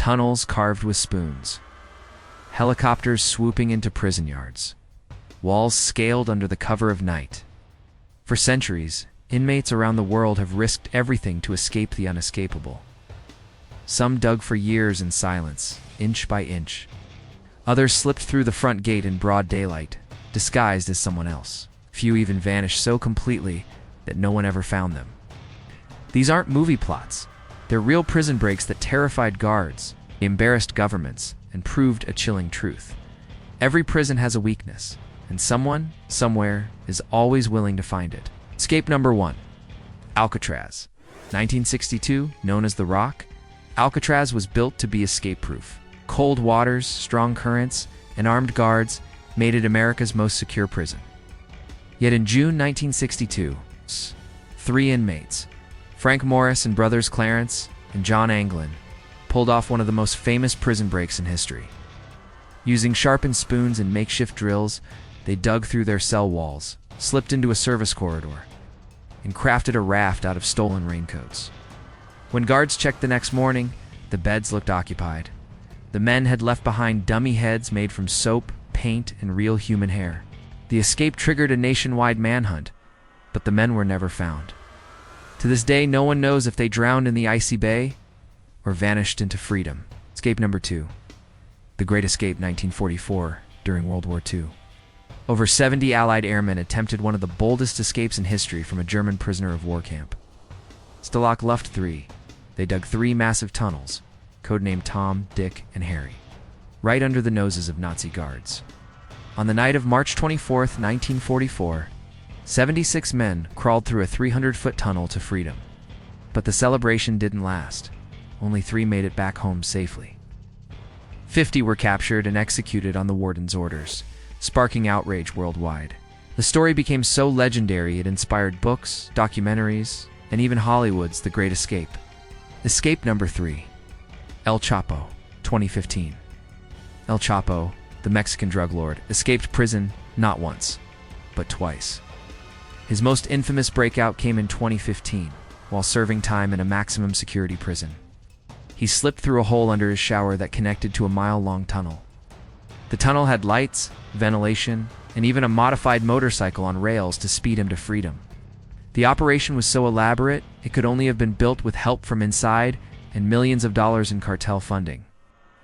tunnels carved with spoons, helicopters swooping into prison yards, walls scaled under the cover of night. For centuries, inmates around the world have risked everything to escape the unescapable. Some dug for years in silence, inch by inch. Others slipped through the front gate in broad daylight, disguised as someone else. Few even vanished so completely that no one ever found them. These aren't movie plots. They're real prison breaks that terrified guards, embarrassed governments, and proved a chilling truth. Every prison has a weakness, and someone, somewhere, is always willing to find it. Escape number 1. Alcatraz. 1962, known as the Rock, Alcatraz was built to be escape-proof. Cold waters, strong currents, and armed guards made it America's most secure prison. Yet in June 1962, 3 inmates, Frank Morris and brothers Clarence and John Anglin, pulled off one of the most famous prison breaks in history. Using sharpened spoons and makeshift drills, they dug through their cell walls, slipped into a service corridor, and crafted a raft out of stolen raincoats. When guards checked the next morning, the beds looked occupied. The men had left behind dummy heads made from soap, paint, and real human hair. The escape triggered a nationwide manhunt, but the men were never found. To this day, no one knows if they drowned in the icy bay or vanished into freedom. Escape number 2. The Great Escape, 1944, during World War II. Over 70 Allied airmen attempted one of the boldest escapes in history from a German prisoner of war camp. Stalag Luft 3. They dug 3 massive tunnels, codenamed Tom, Dick, and Harry, right under the noses of Nazi guards. On the night of March 24, 1944, 76 men crawled through a 300-foot tunnel to freedom. But the celebration didn't last. Only 3 made it back home safely. 50 were captured and executed on the warden's orders, sparking outrage worldwide. The story became so legendary it inspired books, documentaries, and even Hollywood's The Great Escape. Escape number 3. El Chapo, 2015. El Chapo, the Mexican drug lord, escaped prison not once, but twice. His most infamous breakout came in 2015, while serving time in a maximum security prison. He slipped through a hole under his shower that connected to a mile-long tunnel. The tunnel had lights, ventilation, and even a modified motorcycle on rails to speed him to freedom. The operation was so elaborate, it could only have been built with help from inside and millions of dollars in cartel funding.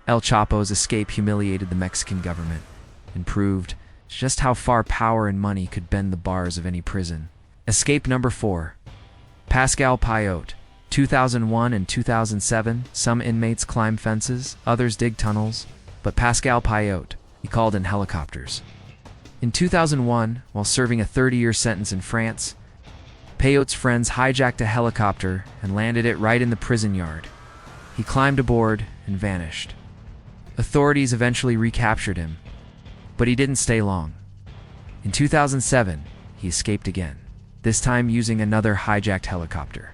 El Chapo's escape humiliated the Mexican government and proved just how far power and money could bend the bars of any prison. Escape number 4. Pascal Payot, 2001 and 2007, some inmates climb fences, others dig tunnels, but Pascal Payot, he called in helicopters. In 2001, while serving a 30-year sentence in France, Payot's friends hijacked a helicopter and landed it right in the prison yard. He climbed aboard and vanished. Authorities eventually recaptured him, but he didn't stay long. In 2007, he escaped again, this time using another hijacked helicopter.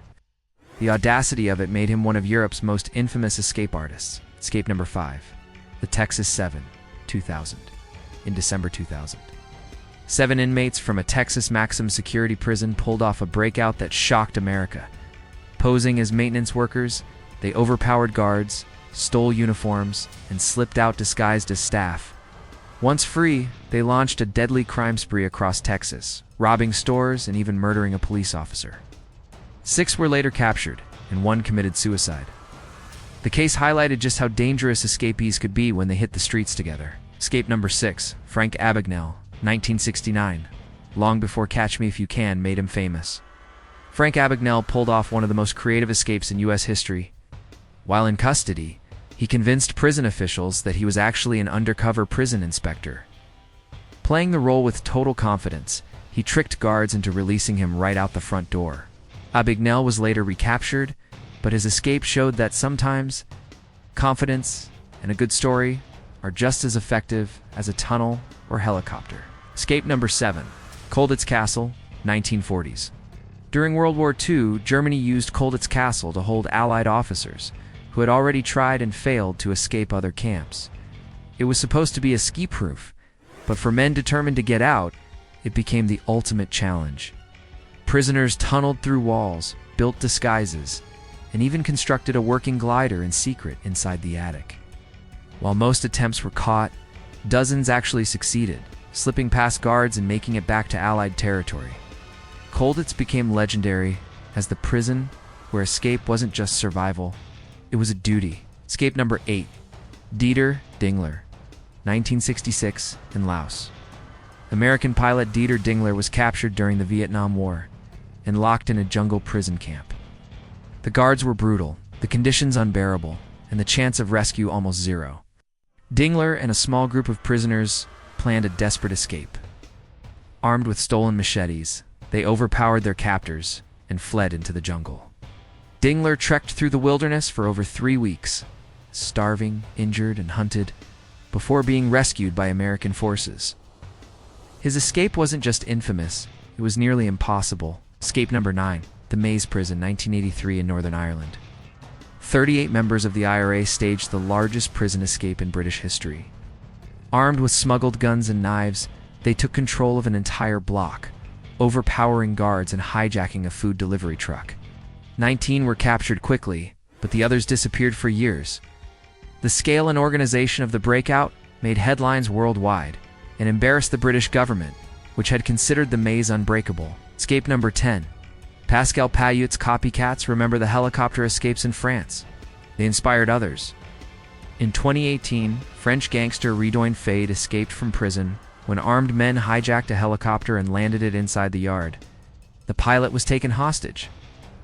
The audacity of it made him one of Europe's most infamous escape artists. Escape number 5. The Texas 7, 2000. In December 2000. 7 inmates from a Texas maximum security prison pulled off a breakout that shocked America. Posing as maintenance workers, they overpowered guards, stole uniforms, and slipped out disguised as staff. Once free, they launched a deadly crime spree across Texas, robbing stores and even murdering a police officer. 6 were later captured, and 1 committed suicide. The case highlighted just how dangerous escapees could be when they hit the streets together. Escape number 6, Frank Abagnale, 1969. Long before Catch Me If You Can made him famous. Frank Abagnale pulled off one of the most creative escapes in U.S. history. While in custody, he convinced prison officials that he was actually an undercover prison inspector. Playing the role with total confidence, he tricked guards into releasing him right out the front door. Abagnale was later recaptured, but his escape showed that sometimes confidence and a good story are just as effective as a tunnel or helicopter. Escape number 7, Colditz Castle, 1940s. During World War II, Germany used Colditz Castle to hold Allied officers who had already tried and failed to escape other camps. It was supposed to be a ski-proof, but for men determined to get out, it became the ultimate challenge. Prisoners tunneled through walls, built disguises, and even constructed a working glider in secret inside the attic. While most attempts were caught, dozens actually succeeded, slipping past guards and making it back to Allied territory. Colditz became legendary as the prison where escape wasn't just survival, it was a duty. Escape number 8. Dieter Dingler, 1966, in Laos. American pilot Dieter Dingler was captured during the Vietnam War and locked in a jungle prison camp. The guards were brutal, the conditions unbearable, and the chance of rescue almost zero. Dingler and a small group of prisoners planned a desperate escape. Armed with stolen machetes, they overpowered their captors and fled into the jungle. Dingler trekked through the wilderness for over 3 weeks, starving, injured, and hunted, before being rescued by American forces. His escape wasn't just infamous, it was nearly impossible. Escape number 9. The Maze Prison, 1983, in Northern Ireland. 38 members of the IRA staged the largest prison escape in British history. Armed with smuggled guns and knives, they took control of an entire block, overpowering guards and hijacking a food delivery truck. 19 were captured quickly, but the others disappeared for years. The scale and organization of the breakout made headlines worldwide and embarrassed the British government, which had considered the maze unbreakable. Escape number 10. Pascal Payut's copycats remember the helicopter escapes in France. They inspired others. In 2018, French gangster Redouane Fade escaped from prison when armed men hijacked a helicopter and landed it inside the yard. The pilot was taken hostage.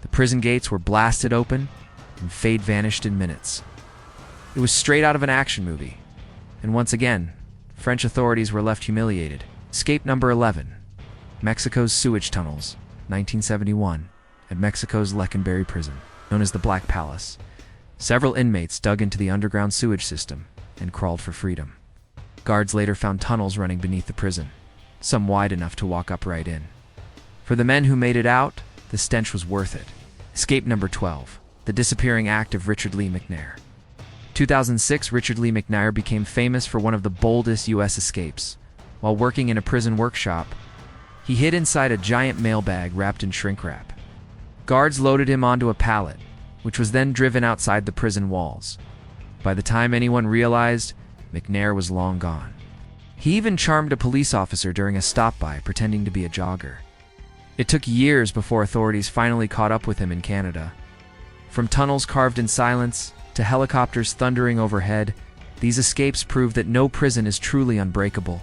The prison gates were blasted open, and Fade vanished in minutes. It was straight out of an action movie. And once again, French authorities were left humiliated. Escape number 11. Mexico's sewage tunnels, 1971, at Mexico's Leckenberry prison, known as the Black Palace. Several inmates dug into the underground sewage system and crawled for freedom. Guards later found tunnels running beneath the prison, some wide enough to walk upright in. For the men who made it out, the stench was worth it. Escape number 12. The disappearing act of Richard Lee McNair. 2006, Richard Lee McNair became famous for one of the boldest U.S. escapes. While working in a prison workshop, he hid inside a giant mailbag wrapped in shrink wrap. Guards loaded him onto a pallet, which was then driven outside the prison walls. By the time anyone realized, McNair was long gone. He even charmed a police officer during a stop-by, pretending to be a jogger. It took years before authorities finally caught up with him in Canada. From tunnels carved in silence to helicopters thundering overhead, these escapes prove that no prison is truly unbreakable.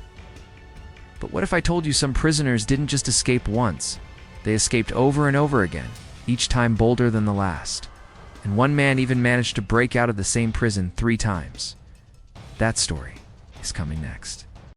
But what if I told you some prisoners didn't just escape once? They escaped over and over again, each time bolder than the last. And one man even managed to break out of the same prison 3 times. That story is coming next.